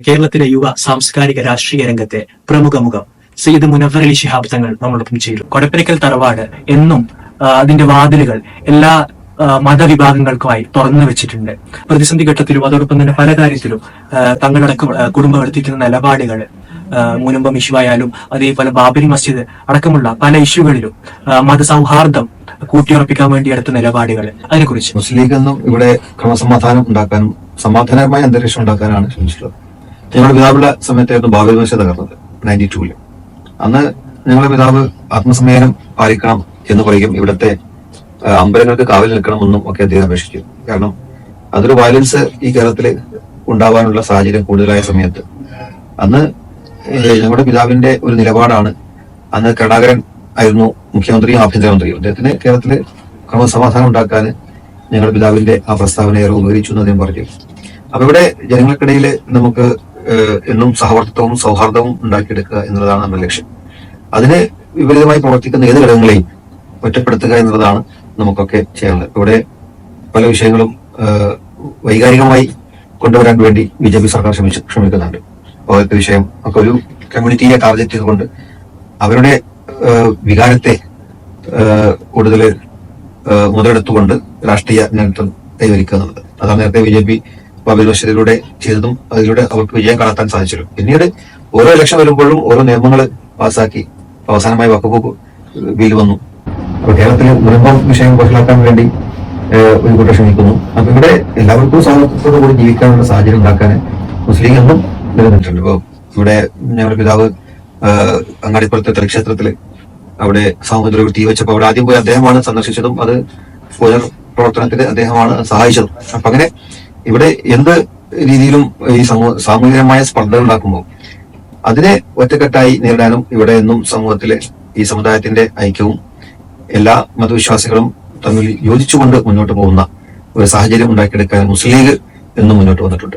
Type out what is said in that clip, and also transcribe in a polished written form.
കേരളത്തിലെ യുവ സാംസ്കാരിക രാഷ്ട്രീയ രംഗത്തെ പ്രമുഖ മുഖം സയ്യിദ് മുനവ്വർ അലി ശിഹാബ് തങ്ങൾ നമ്മളൊപ്പം ചേരും. കൊടപ്പനക്കൽ തറവാട് എന്നും അതിന്റെ വാതിലുകൾ എല്ലാ മതവിഭാഗങ്ങൾക്കുമായി തുറന്നു വെച്ചിട്ടുണ്ട്. പ്രതിസന്ധി ഘട്ടത്തിലും അതോടൊപ്പം തന്നെ പല കാര്യത്തിലും തങ്ങളടക്കം കുടുംബം എടുത്തിരിക്കുന്ന നിലപാടുകൾ, മുനമ്പം ഇഷ്യൂ ആയാലും അതേപോലെ ബാബരി മസ്ജിദ് അടക്കമുള്ള പല ഇഷ്യൂകളിലും മതസൗഹാർദ്ദം കൂട്ടിയുറപ്പിക്കാൻ വേണ്ടി എടുത്ത നിലപാടുകൾ, അതിനെക്കുറിച്ച് മുസ്ലിം ലീഗ് എന്നും ഇവിടെ ക്രമസമാധാനം ഉണ്ടാക്കാനും സമാധാനപരമായ അന്തരീക്ഷം ഉണ്ടാക്കാനാണ് ശ്രമിച്ചിട്ടുള്ളത്. ഞങ്ങളുടെ പിതാവുള്ള സമയത്തായിരുന്നു ബാബരി മസ്ജിദ് തകർന്നത് 92-ല്. അന്ന് ഞങ്ങളുടെ പിതാവ് ആത്മസംയമനം പാലിക്കണം എന്ന് പറയും, ഇവിടുത്തെ അമ്പലങ്ങൾക്ക് കാവൽ നിൽക്കണമെന്നും ഒക്കെ അദ്ദേഹം അപേക്ഷിച്ചു. കാരണം അതൊരു വയലൻസ് ഈ കേരളത്തിൽ ഉണ്ടാവാനുള്ള സാഹചര്യം കൂടുതലായ സമയത്ത് അന്ന് ഞങ്ങളുടെ പിതാവിന്റെ ഒരു നിലപാടാണ്. അന്ന് കരുണാകരൻ ആയിരുന്നു മുഖ്യമന്ത്രിയും ആഭ്യന്തരമന്ത്രിയും. അദ്ദേഹത്തിന് കേരളത്തില് ക്രമസമാധാനം ഉണ്ടാക്കാൻ ഞങ്ങളുടെ പിതാവിന്റെ ആ പ്രസ്താവന ഏറെ ഉപകരിച്ചു എന്ന് അദ്ദേഹം പറഞ്ഞു. അപ്പൊ ഇവിടെ ജനങ്ങൾക്കിടയിൽ നമുക്ക് എന്നും സഹവർത്തിത്വവും സൗഹാർദ്ദവും ഉണ്ടാക്കിയെടുക്കുക എന്നുള്ളതാണ് നമ്മുടെ ലക്ഷ്യം. അതിന് വിപരീതമായി പ്രവർത്തിക്കുന്ന ഏത് ഘടകങ്ങളെയും ഒറ്റപ്പെടുത്തുക എന്നുള്ളതാണ് നമുക്കൊക്കെ ചെയ്യാനുള്ളത്. ഇവിടെ പല വിഷയങ്ങളും വൈകാരികമായി കൊണ്ടുവരാൻ വേണ്ടി BJP സർക്കാർ ശ്രമിക്കുന്നുണ്ട്. പൗരത്വ വിഷയം ഒക്കെ ഒരു കമ്മ്യൂണിറ്റിയെ ടാർഗറ്റ് ചെയ്തുകൊണ്ട് അവരുടെ വികാരത്തെ കൂടുതൽ മുതലെടുത്തുകൊണ്ട് രാഷ്ട്രീയ നേതൃത്വം കൈവരിക്കുക എന്നുള്ളത്. അതാണ് നേരത്തെ BJP ബാബരി മസ്ജിദിലൂടെ ചെയ്തതും അതിലൂടെ അവർക്ക് വിജയം കണ്ടെത്താൻ സാധിച്ചല്ലോ. പിന്നീട് ഓരോ ഇലക്ഷൻ വരുമ്പോഴും ഓരോ നിയമങ്ങൾ പാസ്സാക്കി അവസാനമായി വഖഫ് ബിൽ വന്നു. അപ്പൊ കേരളത്തിൽ മുനമ്പം വിഷയം വഷളാക്കാൻ വേണ്ടി ഒരു കൂട്ടം ശ്രമിക്കുന്നു. അപ്പൊ ഇവിടെ എല്ലാവർക്കും സ്വാതന്ത്ര്യത്തോടു കൂടി ജീവിക്കാനുള്ള സാഹചര്യം ഉണ്ടാക്കാൻ മുസ്ലിം എന്നും നിലനിന്നിട്ടുണ്ട്. ഇപ്പൊ ഇവിടെ ഞങ്ങളുടെ പിതാവ് അങ്ങാടിപ്പുറത്തെ തലക്ഷേത്രത്തില് അവിടെ സാമൂഹിക തീ വെച്ചപ്പോൾ അവിടെ ആദ്യം പോയി അദ്ദേഹമാണ് സന്ദർശിച്ചതും അത് പുനർ പ്രവർത്തനത്തിന് അദ്ദേഹമാണ് സഹായിച്ചതും. അപ്പൊ അങ്ങനെ ഇവിടെ എന്ത് രീതിയിലും ഈ സാമൂഹികമായ സ്പർദ്ധ ഉണ്ടാക്കുമ്പോൾ അതിനെ ഒറ്റക്കെട്ടായി നേരിടാനും ഇവിടെ എന്നും സമൂഹത്തിലെ ഈ സമുദായത്തിന്റെ ഐക്യവും എല്ലാ മതവിശ്വാസികളും തമ്മിൽ യോജിച്ചുകൊണ്ട് മുന്നോട്ട് പോകുന്ന ഒരു സാഹചര്യം ഉണ്ടാക്കിയെടുക്കാൻ മുസ്ലിം ലീഗ് എന്നും മുന്നോട്ട് വന്നിട്ടുണ്ട്.